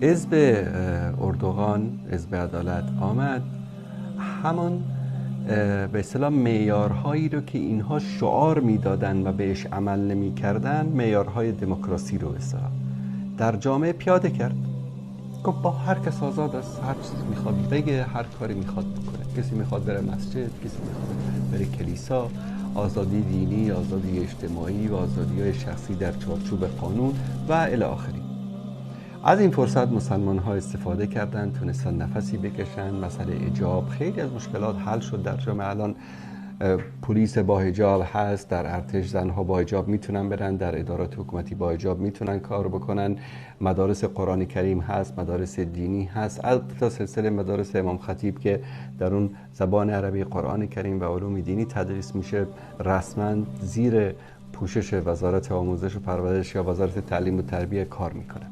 حزب اردوغان، حزب عدالت آمد همان به اصطلاح معیارهایی رو که اینها شعار میدادن و بهش عمل نمی‌کردن، معیارهای دموکراسی رو به اصطلاح در جامعه پیاده کرد. گفت با هر کس آزاد است، هر چیزی میخواد بگه، هر کاری میخواد بکنه. کسی میخواد بره مسجد، کسی میخواد بره کلیسا، آزادی دینی، آزادی اجتماعی و آزادی‌های شخصی در چارچوب قانون و الی آخری. از این فرصت مسلمان ها استفاده کردند، تونستن نفسی بکشن. مسئله حجاب، خیلی از مشکلات حل شد در جامعه. الان پلیس با حجاب هست، در ارتش زنها با حجاب میتونن برن، در ادارات حکومتی با حجاب میتونن کار بکنن، مدارس قرآن کریم هست، مدارس دینی هست، البته سلسله مدارس امام خطیب که در اون زبان عربی قرآن کریم و علوم دینی تدریس میشه رسما زیر پوشش وزارت آموزش و پرورش یا وزارت تعلیم و تربیه کار میکنه.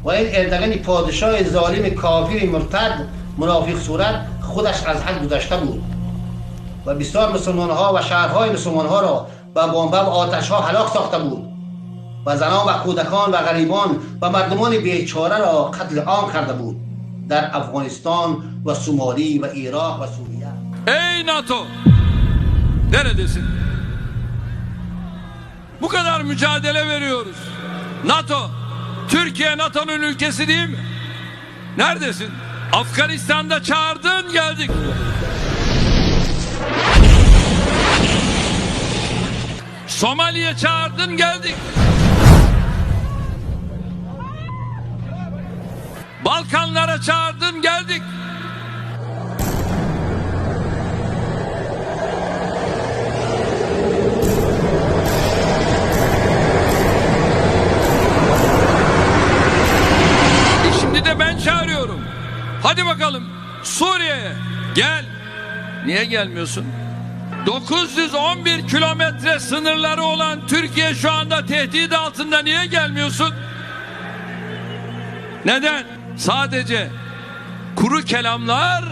و این اردوغان پادشاه ظالم کافر مرتد منافق صورت خودش از حد گذشته بود و بسیار مسلمان ها و شهرهای مسلمان ها را با بمب و آتش ها هلاک ساخته بود و زنان و کودکان و غریبان و مردمان بیچاره را قتل عام کرده بود در افغانستان و سومالی و عراق و سوریه. Ey NATO! Neredesin? Bu kadar mücadele veriyoruz. NATO! Türkiye NATO'nun ülkesi değil mi? Neredesin? Afganistan'da çağırdın, geldik. Somali'ye çağırdın, geldik. Balkanlara çağırdın, geldik. Şimdi de ben çağırıyorum. Hadi bakalım Suriye'ye gel. Niye gelmiyorsun? 911 kilometre sınırları olan Türkiye şu anda tehdit altında, niye gelmiyorsun? Neden? Sadece kuru kelamlar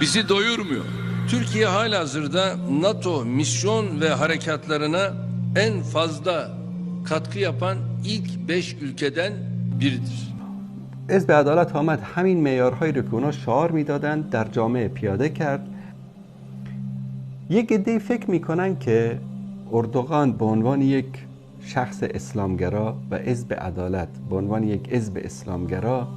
bizi doyurmuyor. Türkiye halihazırda NATO misyon ve harekatlarına en fazla katkı yapan ilk 5 ülkeden biridir. حزب عدالت آمد همین معیارهایی رو که اونا شعار میدادن در جامعه پیاده کرد. یک عده فکر میکنن که اردوغان به عنوان یک شخص اسلامگرا و حزب عدالت به عنوان یک حزب اسلامگرا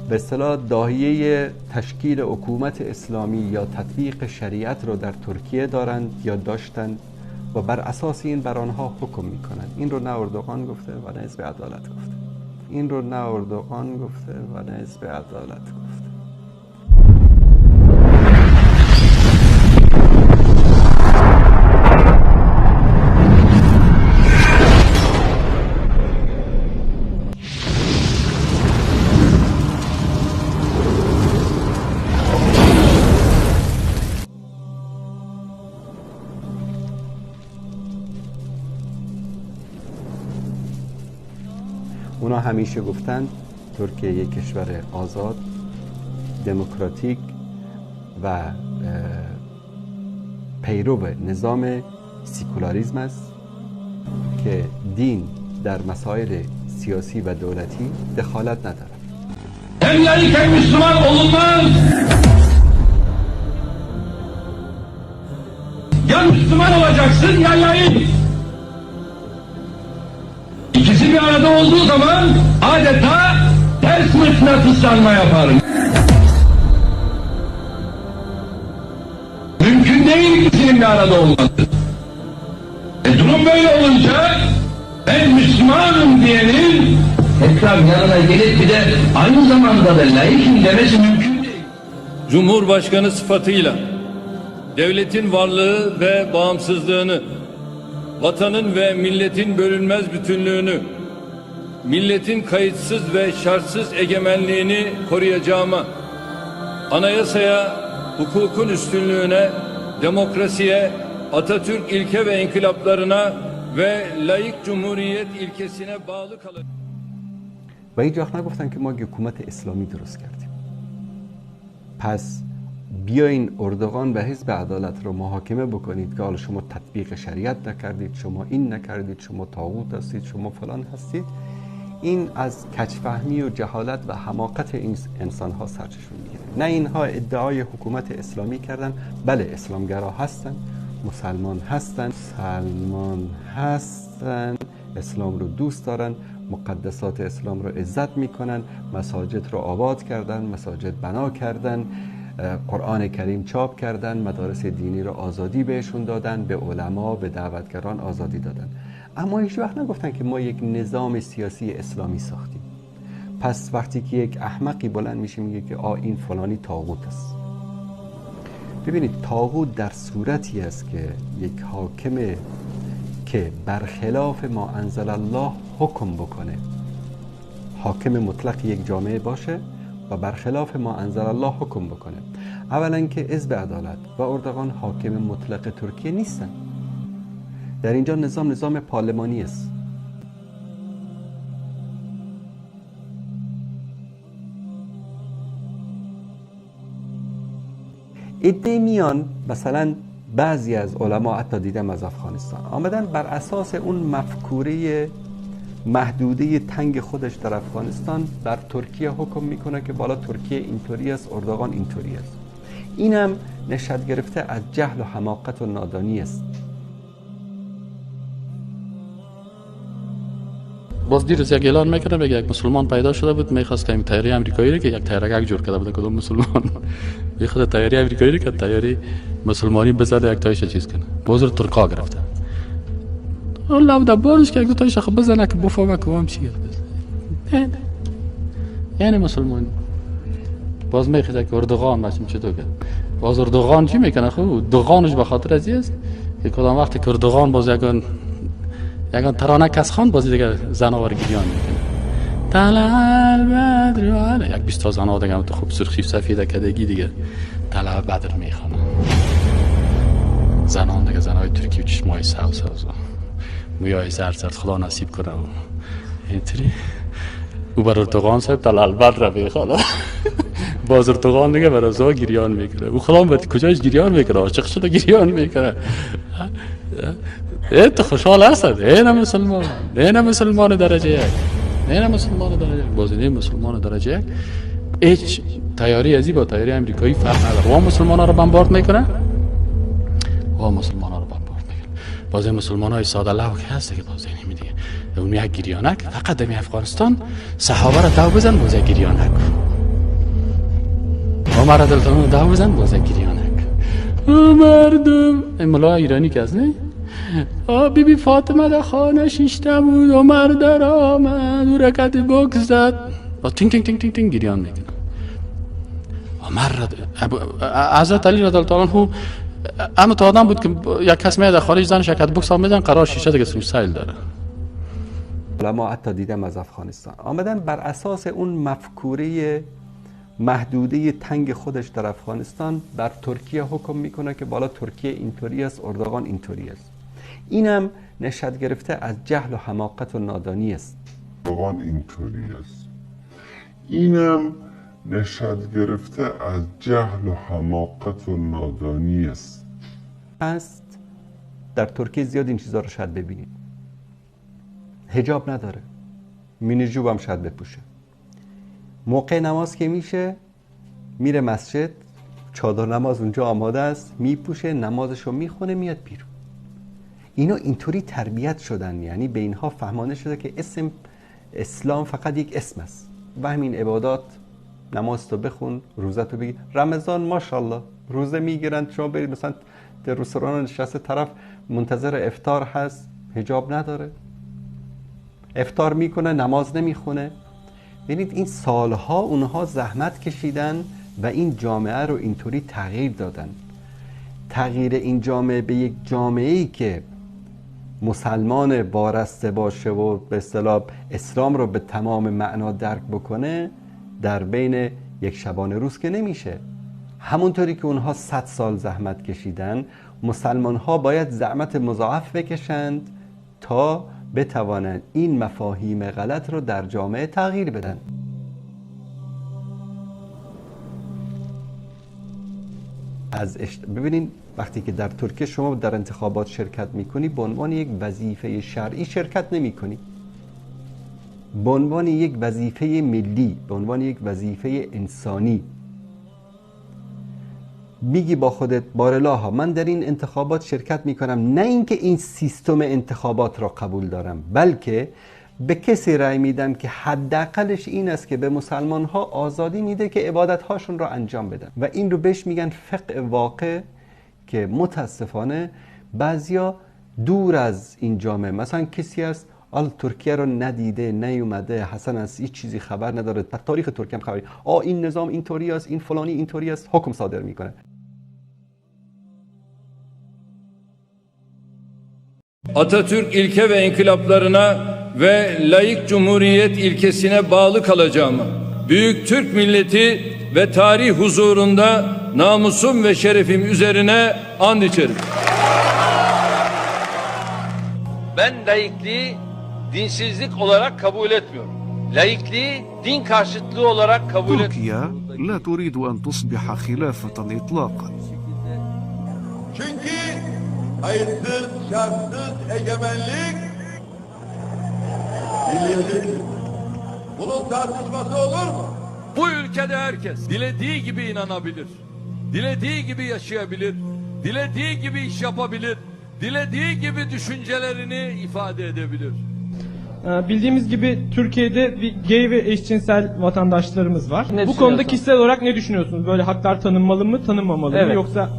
به اصطلاح داهیه تشکیل حکومت اسلامی یا تطبیق شریعت رو در ترکیه دارند یا داشتن و بر اساس این بر آنها حکم میکنن. این رو نه اردوغان گفته و نه حزب عدالت گفته. این رو نه اردوغان گفته و نه حزب عدالت گفته. اونا همیشه گفتن ترکیه یک کشور آزاد، دموکراتیک و پیرو نظام سیکولاریسم است که دین در مسائل سیاسی و دولتی دخالت ندارد. Hem laik hem Müslüman olunmaz. Ya Müslüman olacaksın ya laik. İkisi bir arada olduğu zaman adeta ters mıknatıslanma yaparım. Mümkün değil ikisinin bir arada olması. Durum böyle olunca ben Müslümanım diyenin tekrar yanına gelip bir de aynı zamanda da laikim demesi mümkün değil. Cumhurbaşkanı sıfatıyla devletin varlığı ve bağımsızlığını, vatanın ve milletin bölünmez bütünlüğünü, milletin kayıtsız ve şartsız egemenliğini koruyacağıma, anayasaya, hukukun üstünlüğüne, demokrasiye, Atatürk ilke ve inkılaplarına ve laik cumhuriyet ilkesine bağlı kalacağım. و هیچ وقت نگفتن که ما حکومت اسلامی درست کردیم. پس بیاین اردوغان و حزب عدالت رو محاکمه بکنید که حالا شما تطبیق شریعت نکردید، شما این نکردید، شما طاغوت هستید، شما فلان هستید، این از کج‌فهمی و جهالت و حماقت این انسان ها سرچشمه میگیره. نه اینها ادعای حکومت اسلامی کردن، بله اسلامگرا هستن، مسلمان هستن، اسلام رو دوست دارن، مقدسات اسلام رو عزت میکنن، مساجد رو آباد کردن، مساجد بنا کردن، قرآن کریم چاپ کردن، مدارس دینی رو آزادی بهشون دادن، به علما، به دعوتگران آزادی دادن. اما هیچ وقت نگفتن که ما یک نظام سیاسی اسلامی ساختیم. پس وقتی که یک احمقی بلند میشه میگه که این فلانی طاغوت است. ببینید طاغوت در صورتی است که یک حاکم که برخلاف ما انزل الله حکم بکنه، حاکم مطلق یک جامعه باشه و برخلاف ما انزل الله حکم بکنه. اولا که حزب عدالت و اردوغان حاکم مطلق ترکیه نیستن. در اینجا نظام پارلمانی است. ایده میان مثلا بعضی از علما، حتی دیدم از افغانستان، آمدن بر اساس اون مفکوره محدوده تنگ خودش در افغانستان بر ترکیه حکم میکنه که بالا ترکیه اینطوری است، اردوغان اینطوری است. اینم نشأت گرفته از جهل و حماقت و نادانی است. باز دیروز یک اعلان میکردم یک مسلمان پیدا شده بود میخواست که این تیاره امریکایی رو که یک تیاره جور کرده بود کدوم مسلمان به خود تیاره امریکایی رو که تیاره مسلمانی بزنه یک تایش چیز کنه، باز رو ترکا گرفته. الله بده بارش که یک دو تایش خب بزنه که بفهمه که هم چیه. نه یعنی مسلمان باز میخواد که اردوغان ماشین چطور کرد. باز اردوغان چی میکنه؟ خب دوغانش به خاطر از است که کدام وقتی که اردوغان باز یکان ترانه کس خان بازی دیگه زناور گریان میکنه. طلع بدر یک 20 تا زنا دیگه تو خوب سرخی سفید کدگی دیگه طلع بدر میخوانه. زنان دیگه زنای ترکی و چشمای سبز مویای زرد خدا نصیب کنه. اینطوری او بر اردوغان صاحب طلع بدر میخوانه. باز اردوغان دیگه برای زا گریان میکنه. او خدا باید کجاش گریان میکنه؟ عاشق شده گریان میکنه. تو خوشحال هستد؟ این مسلمان درجه یک، این مسلمان درجه یک، بازی مسلمان درجه یک. هیچ تیاری ازی با تیاری امریکایی فرق نداره. و مسلمان ها رو بمبارد میکنه، بازی مسلمان های ساده لو که هست که بازی نمیدیگه. اون یک گریانک فقط در افغانستان صحابه را دو بزن بازی گریانک، عمر دلتون دو بزن بازی گریانک. مردم این ملا ایرانی که هست نه؟ بی بی فاطمه در خانه شیشته بود، عمر در آمد و رکت بک زد با تینگ تینگ تینگ تینگ تینگ گریان میکنه. عمر حضرت علی رضی الله عنه اما تو آدم بود که یک کس میاد خارج زنش رکت بک سام میدن قرار شیشه دیگه سویسایل داره. علما حتی دیدم از افغانستان آمدن بر اساس اون مفکوره محدوده تنگ خودش در افغانستان بر ترکیه حکم میکنه که بالا ترکیه اینطوری است، اردوغان اینطوری است. اینم نشأت گرفته از جهل و حماقت و نادانی است. اردوغان اینطوری است. اینم نشأت گرفته از جهل و حماقت و نادانی است. در ترکیه زیاد این چیزا رو شاید ببینید. حجاب نداره، مینی جوب هم شاید بپوشه. موقع نماز که میشه میره مسجد، چادر نماز اونجا آماده است، میپوشه، نمازشو میخونه، میاد بیرون. اینا اینطوری تربیت شدن، یعنی به اینها فهمانه شده که اسم اسلام فقط یک اسم است و همین عبادات، نماز تو بخون، روزه تو بگیر. رمضان ماشاءالله روزه میگیرن، شما برید مثلا در رستوران نشسته طرف منتظر افطار هست، حجاب نداره، افطار میکنه، نماز نمیخونه. ببینید این سالها اونها زحمت کشیدن و این جامعه رو اینطوری تغییر دادن. تغییر این جامعه به یک جامعه‌ای که مسلمان وارسته باشه و به اصطلاح اسلام رو به تمام معنا درک بکنه در بین یک شبانه روز که نمیشه. همونطوری که اونها 100 سال زحمت کشیدن، مسلمان ها باید زحمت مضاعف بکشند تا بتوانند این مفاهیم غلط رو در جامعه تغییر بدن. ببینین وقتی که در ترکیه شما در انتخابات شرکت میکنی به عنوان یک وظیفه شرعی شرکت نمیکنی، به عنوان یک وظیفه ملی، به عنوان یک وظیفه انسانی میگی با خودت بارالله من در این انتخابات شرکت میکنم، نه اینکه این سیستم انتخابات را قبول دارم، بلکه به کسی رأی میدم که حداقلش این است که به مسلمان ها آزادی میده که عبادت هاشون را انجام بدن و این رو بهش میگن فقه واقع، که متاسفانه بعضیا دور از این جامعه، مثلا کسی است ترکیه رو ندیده نیومده، حسن از هیچ چیزی خبر نداره، از تاریخ ترکیه هم خبری، این نظام اینطوری است، این فلانی اینطوری است، حکم صادر میکنه. Atatürk ilke ve inkılaplarına ve laik cumhuriyet ilkesine bağlı kalacağımı, büyük Türk milleti ve tarih huzurunda namusum ve şerefim üzerine and içerim. Ben laikliği dinsizlik olarak kabul etmiyorum. Laikliği din karşıtlığı olarak kabul etmiyorum. تركيا لا تريد أن تصبح خلافة إطلاقا. Çünkü kayıtsız, şartsız egemenlik milliyetçilik. Bunun tartışması olur mu? Bu ülkede herkes dilediği gibi inanabilir, dilediği gibi yaşayabilir, dilediği gibi iş yapabilir, dilediği gibi düşüncelerini ifade edebilir. Bildiğimiz gibi Türkiye'de bir gay ve eşcinsel vatandaşlarımız var. Bu konuda kişisel olarak ne düşünüyorsunuz? Böyle haklar tanınmalı mı, tanınmamalı mı, yoksa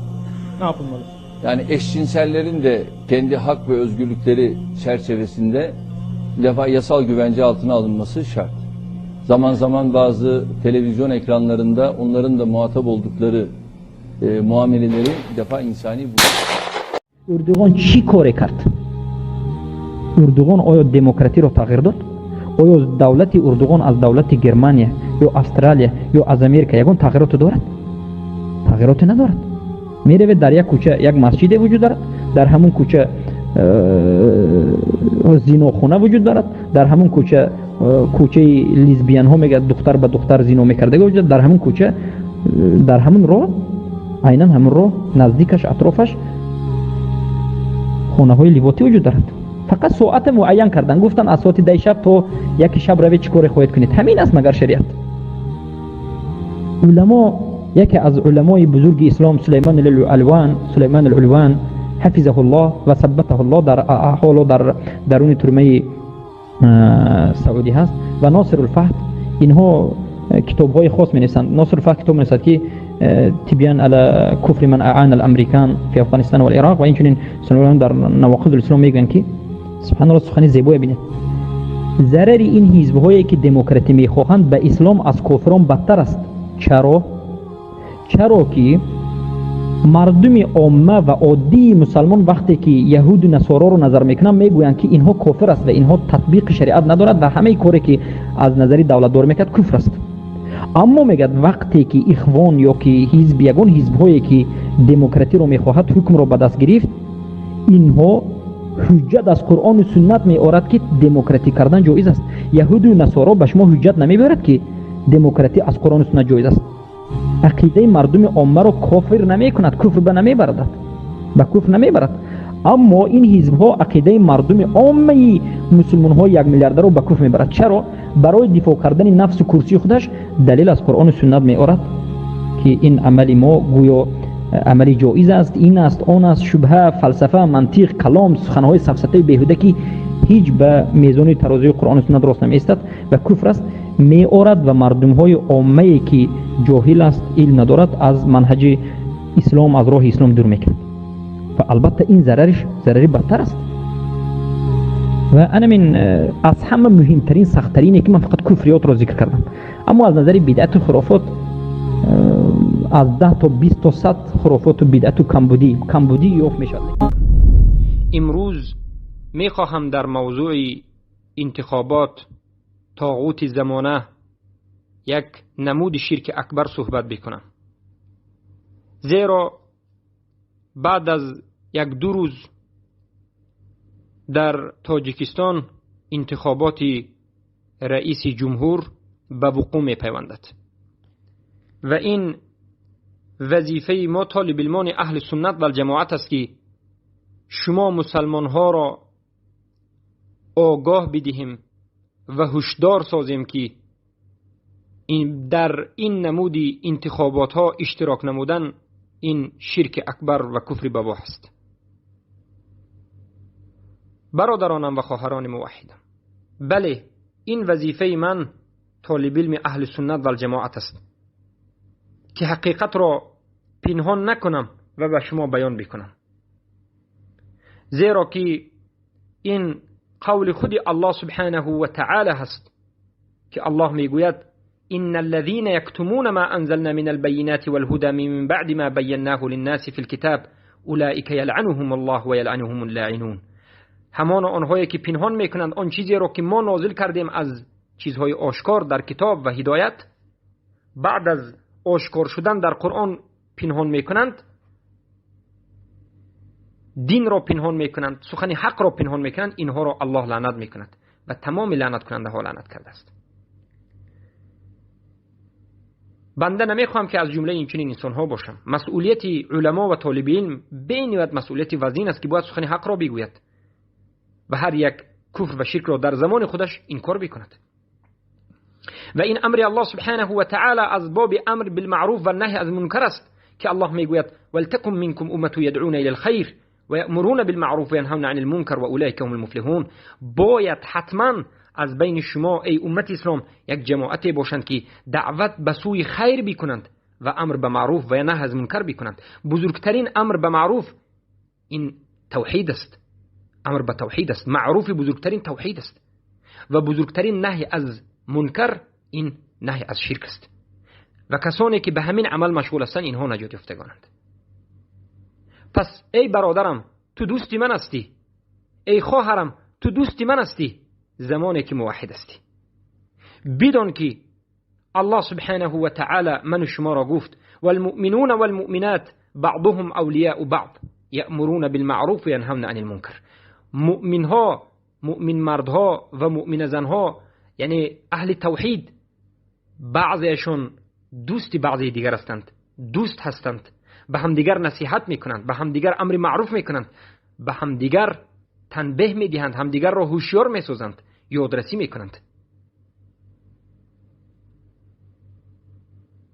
ne yapılmalı? Yani eşcinsellerin de kendi hak ve özgürlükleri çerçevesinde defa yasal güvence altına alınması şart. Zaman zaman bazı televizyon ekranlarında onların da muhatap oldukları muameleleri defa insani اردوغان چی کاری کرد؟ اردوغان آیا دموکراتی را تغییر داد؟ آیا دولت اردوغان از دولت گرمانیا یا استرالیا یا از امریکا یگان تغییرات دارد؟ تغییرات ندارد. میره در یک کوچه یک مسجد وجود دارد، در همون کوچه زیناخانه وجود دارد، در همون کوچه لیزبیان ها میگه دختر به دختر زینا میکرده وجود دارد، در همون کوچه، در همون راه، عیناً همون راه نزدیکش اطرافش خانه های لیواطی وجود دارد. فقط ساعت معین کردن، گفتن از ساعت 10 شب تا 1 شب روید چی کاری خواهید کنید. همین است مگر شریعت. علما، یکی از علمای بزرگ اسلام سلیمان العلوان حفظه الله و ثبته الله در حالا در درون ترمه سعودی هست و ناصر الفهد، اینها کتاب های خاص می نویسند. ناصر الفهد کتاب می نویسد که تبیان علی کفر من اعان الامریکان فی افغانستان و العراق و اینچنین سنوان در نواقض الاسلام میگن که سبحان الله سخنی زیبایی بینید. ضرر این حزب هایی که دموکراتی میخواهند به اسلام از کافران بدتر است. چرا که مردم عامه و عادی مسلمان وقتی که یهود و نصارا رو نظر میکنن میگویند که اینها کافر است و اینها تطبیق شریعت ندارد و همه کاری که از نظری دولت دار میکرد کفر است. اما میگد وقتی که اخوان یا که حزب یگان حزب هایی که دموکراتی رو میخواهد حکم رو به دست گرفت، اینها حجت از قرآن و سنت میآورد که دموکراتی کردن جایز است. یهود و نصارا به شما حجت نمیبرد که دموکراتی از قرآن و سنت جایز است. عقیده مردم عامه رو کافر نمیکند، کفر به نمیبرد، به کفر نمیبرد. اما این حزب ها عقیده مردم عامه مسلمان ها 1 میلیارد رو به کفر میبرد. چرا؟ برای دفاع کردن نفس و کرسی خودش دلیل از قرآن و سنت میآورد که این عمل ما گویا عملی جایز است، این است، آن است، شبهه، فلسفه، منطق، کلام، سخنهای سفسطه بیهوده که هیچ به میزان ترازوی قرآن و سنت راست نمیایستد و کفر است میآورد و مردم های عامه که جاهل است، علم ندارد، از منهج اسلام، از راه اسلام دور میکند و البته این ضرری بدتر است. و انا من از همه مهمترین سختترینه که من فقط کفریات را ذکر کردم، اما از نظر بدعت و خرافات از 10 تا 20 تا 100 خرافات و بدعت و کمبودی یافت میشد. امروز میخواهم در موضوع انتخابات طاغوت زمانه، یک نمود شرک اکبر صحبت بکنم، زیرا بعد از 1-2 روز در تاجیکستان انتخابات رئیس جمهور به وقوع می پیوندد و این وظیفه ما طالب علمان اهل سنت و الجماعت است که شما مسلمان ها را آگاه بدهیم و هشدار سازیم که در این نمود انتخابات ها اشتراک نمودن این شرک اکبر و کفر بواح است. برادرانم و خواهران موحدم، بله این وظیفه من طالب علم اهل سنت و الجماعت است که حقیقت را پنهان نکنم و به شما بیان بکنم، زیرا که این قول خود الله سبحانه و تعالی هست که الله میگوید ان الذين يكتمون ما انزلنا من البينات والهدى من بعد ما بيناه للناس في الكتاب اولئك يلعنهم الله ويلعنهم اللاعنون. همان آنهایی که پنهان میکنند آن چیزی را که ما نازل کردیم از چیزهای آشکار در کتاب و هدایت، بعد از آشکار شدن در قرآن پنهان میکنند، دین را پنهان میکنند، سخن حق را پنهان میکنند، اینها را الله لعنت میکند و تمام لعنت کننده ها لعنت کرده است. بنده نمیخوام که از جمله این چنین انسان ها باشم. مسئولیت علما و طالب علم بین‌الملل مسئولیت وزین است که باید سخن حق را بگوید و هر یک کفر و شرک را در زمان خودش انکار بکند. و این امر الله سبحانه و تعالی از باب امر بالمعروف و نهی از منکر است که الله میگوید ولتکن منکم امة یدعون الی الخیر و یأمرون بالمعروف و ینهون عن المنکر و اولئک هم المفلحون. باید حتما از بین شما ای امت اسلام یک جماعت باشند که دعوت به سوی خیر بکنند و امر به معروف و نهی از منکر بکنند. بزرگترین امر به معروف این توحید است، امر به توحید است، معروف بزرگترین توحید است و بزرگترین نهی از منکر این نهی از شرک است و کسانی که به همین عمل مشغول هستند اینها نجات یافتگانند. پس ای برادرم تو دوستی من هستی، ای خواهرم تو دوستی من هستی زمانی که موحد هستی. بدان که الله سبحانه و تعالی من شما را گفت والمؤمنون والمؤمنات بعضهم اولیاء بعض یأمرون بالمعروف و ینهون عن المنکر. مؤمنها، مؤمن مردها و مؤمن زنها یعنی اهل توحید بعضیشون دوستی بعضی دیگر هستند، دوست هستند، به هم دیگر نصیحت میکنند، به هم دیگر امر معروف میکنند، به هم دیگر تنبیه میدهند، هم دیگر را هوشیار میسازند، یادرسی میکنند.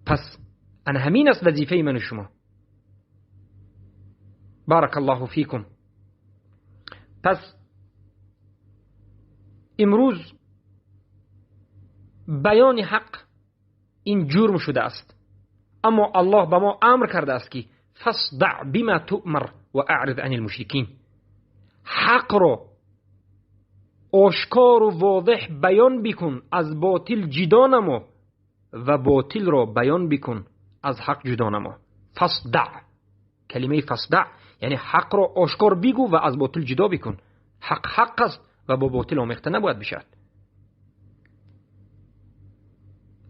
پس ان همین است وظیفه من و شما. بارک الله فیکم. پس امروز بیان حق این جرم شده است، اما الله به ما امر کرده است که فاصدع بما تؤمر و اعرض عن المشرکین. حق را آشکار و واضح بیان بکن، از باطل جدا نما و باطل را بیان بکن، از حق جدا نما. فاصدع، کلمه فاصدع یعنی حق را آشکار بگو و از باطل جدا بکن. حق حق است و با باطل آمیخته نباید بشود.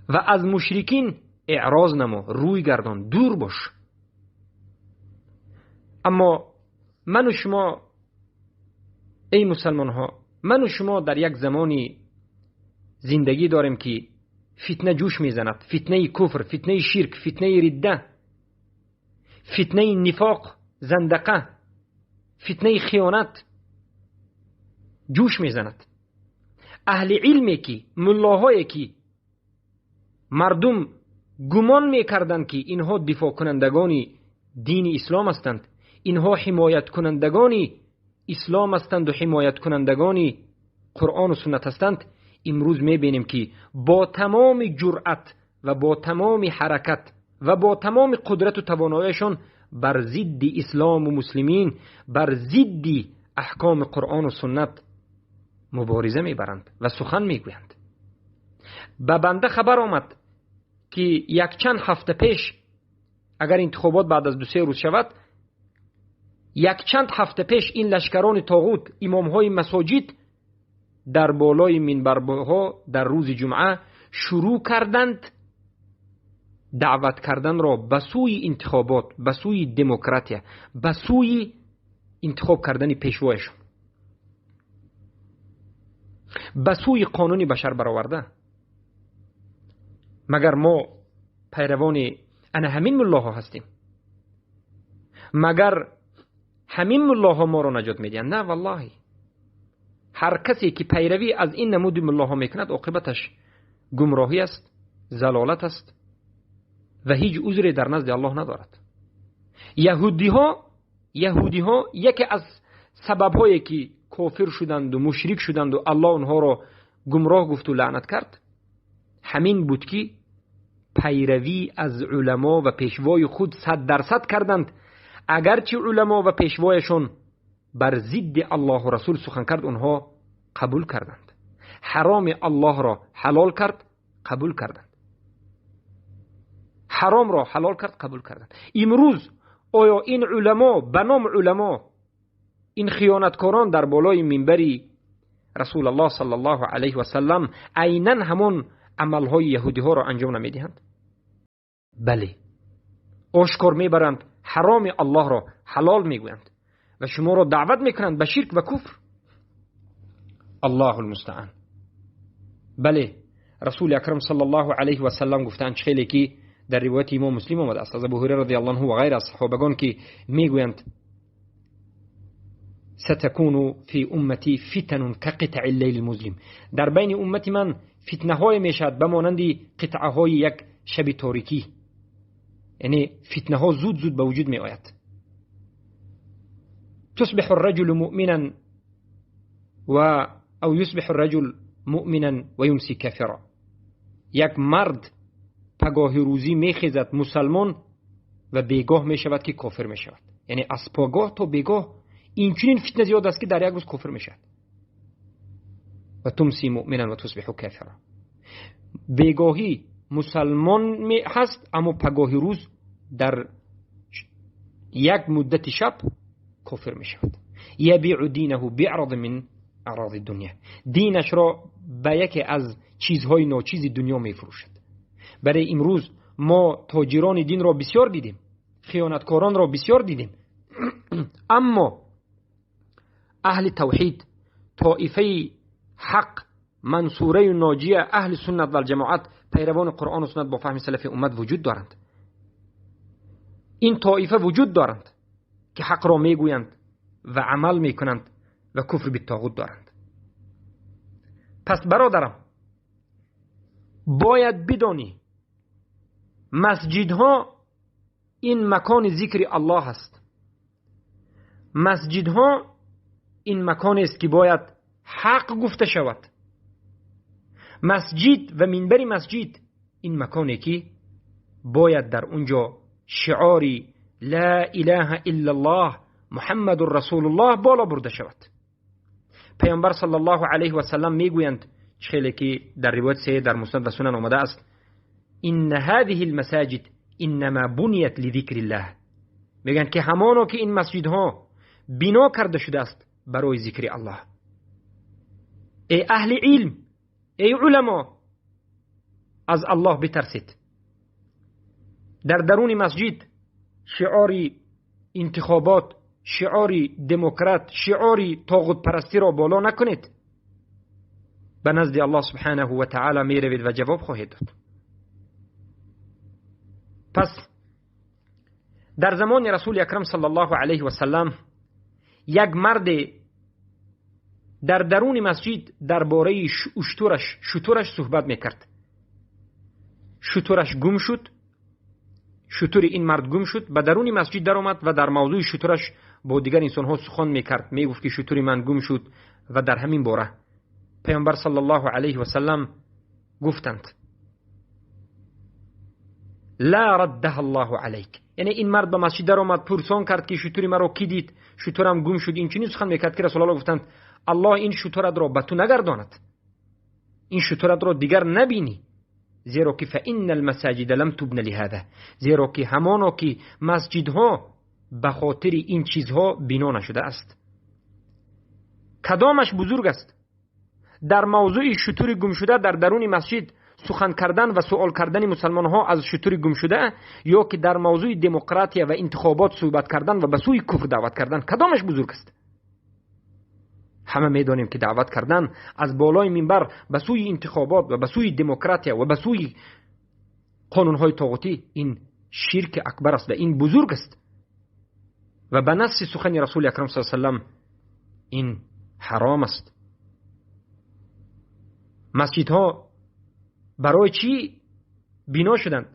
و از مشرکین اعراض نما، روی گردان، دور باش. اما من و شما ای مسلمان ها، من و شما در یک زمانی زندگی داریم که فتنه جوش میزند، فتنه کفر، فتنه شرک، فتنه ردت، فتنه نفاق، زندقه، فتنه خیانت جوش میزند. اهل علمی که ملاهایی که مردم گمان میکردند که اینها دفاع کنندگان دین اسلام هستند، اینها حمایت کنندگان اسلام هستند و حمایت کنندگان قرآن و سنت هستند، امروز میبینیم که با تمام جرأت و با تمام حرکت و با تمام قدرت و تواناییشون بر ضد اسلام و مسلمین، بر ضد احکام قرآن و سنت مبارزه میبرند و سخن میگویند. به بنده خبر آمد که یک چند هفته پیش، اگر انتخابات بعد از 2-3 روز شود، یک چند هفته پیش این لشکران طاغوت، امامهای مساجد در بالای منبرها در روز جمعه شروع کردند دعوت کردن را به سوی انتخابات، به سوی دموکراسی، به سوی انتخاب کردن پیشوایشون، به سوی قانون بشر برآورده. مگر ما پیروان همین ملاها هستیم؟ مگر همین ملاها ما رو نجات میدن؟ نه والله. هر کسی که پیروی از این نمود ملاها میکند عاقبتش گمراهی است، ضلالت است و هیچ عذری در نزد الله ندارد. یهودی ها یکی از سبب هایی که کافر شدند و مشرک شدند و الله اونها رو گمراه گفت و لعنت کرد همین بود که پیروی از علما و پیشوای خود 100% کردند. اگرچه علما و پیشوایشون بر ضد الله و رسول سخن کرد اونها قبول کردند. حرام الله را حلال کرد قبول کردند. حرام را حلال کرد قبول کردند. امروز آیا این علما به نام علما، این خیانتکاران در بالای منبری رسول الله صلی الله علیه و سلم عیناً همون عملهای یهودی ها را انجام نمیدهند؟ بله، آشکار میبرند، حرام الله را حلال میگویند و شما را دعوت میکنند به شرک و کفر. الله المستعان. بله، رسول اکرم صلی الله علیه و سلم گفتند خیلی که در روایت امام مسلم آمده است از ابو هریره رضی الله عنه و غیر از صحابگان که میگویند ستكون فی امتی فتن كقطع الليل المظلم، در بین امت من فتنه های میشد بمانند قطعه های یک شب تاریکی، یعنی فتنه ها زود زود به وجود می آید. تصبح الرجل مؤمنا او يصبح الرجل مؤمنا و یمسی کافرا. یک مرد پگاه روزی می خیزد مسلمان و بیگاه می شود که کافر می شود. یعنی از پگاه تا بیگاه این فتنه زیاد است که در یک روز کافر می شود. و تمسی مؤمنا و تصبح کافرا. بیگاهی مسلمان می هست اما پگاهی روز در یک مدت شب کافر می شود. یبیع دینه بعرض من اعراض الدنیا، دینش را به یکی از چیزهای ناچیز دنیا می فروشد. برای امروز ما تاجران دین را بسیار دیدیم، خیانتکاران را بسیار دیدیم، اما اهل توحید، طائفه حق، منصوره و ناجیه اهل سنت و الجماعت، پیروان قرآن و سنت با فهم سلف امت وجود دارند. این طائفه وجود دارند که حق را میگویند و عمل میکنند و کفر بالطاغوت دارند. پس برادرم باید بدانی مسجدها این مکان ذکر الله است. مسجدها این مکان است که باید حق گفته شود. مسجد و منبر مسجد این مکانی که باید در اونجا شعاری لا اله الا الله محمد رسول الله بالا برده شود. پیامبر صلی الله علیه و سلم میگویند خیلی که در روایت صحیح در مسند و سنن آمده است ان هذه المساجد انما بنیت لذکر الله، میگن که همانا که این مسجدها بنا کرده شده است برای ذکر الله. ای اهل علم، ای علما، از الله بترسید. در درون مسجد شعاری انتخابات، شعاری دموکرات، شعاری طاغوت پرستی را بالا نکنید. به نزد الله سبحانه و تعالی می روید و جواب خواهید داد. پس در زمان رسول اکرم صلی الله علیه و سلم یک مرد در درون مسجد درباره شترش صحبت میکرد. شترش گم شد، شتر این مرد گم شد، به درون مسجد در آمد و در موضوع شترش با دیگر انسان ها سخن میکرد، میگفت که شتر من گم شد و در همین باره پیامبر صلی الله علیه و سلم گفتند لا رده الله علیک، یعنی این مرد به مسجد در آمد پرسان کرد که شتر مرا کی دید، شترم گم شد. این چنین سخن میکرد که رسول الله گفتند الله این شترت را به تو نگرداند، این شترت را دیگر نبینی، زیرا که فإن المساجد لم تبن لهذا، زیرا که همانا که مسجدها به خاطر این چیزها بنا نشده است. کدامش بزرگ است؟ در موضوع شتر گم شده در درون مسجد سخن کردن و سوال کردن مسلمان ها از شتر گم شده، یا که در موضوع دموکراتیا و انتخابات صحبت کردن و به سوی کفر دعوت کردن، کدامش بزرگ است؟ همه میدانیم که دعوت کردن از بالای منبر به سوی انتخابات و به سوی دموکراتیا و به سوی قانونهای طاغوتی این شرک اکبر است و این بزرگ است. و به نص سخن رسول اکرم صلی الله علیه و سلم این حرام است. مسجدها برای چی بنا شدند؟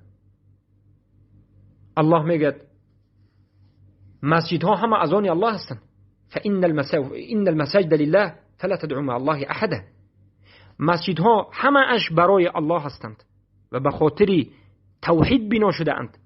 الله میگه مسجدها همه از آن الله هستند. فإن المساجد لله فلا تدعوا مع الله احدا. مسجدها همه اش برای الله هستند و به خاطر توحید بنا شده اند.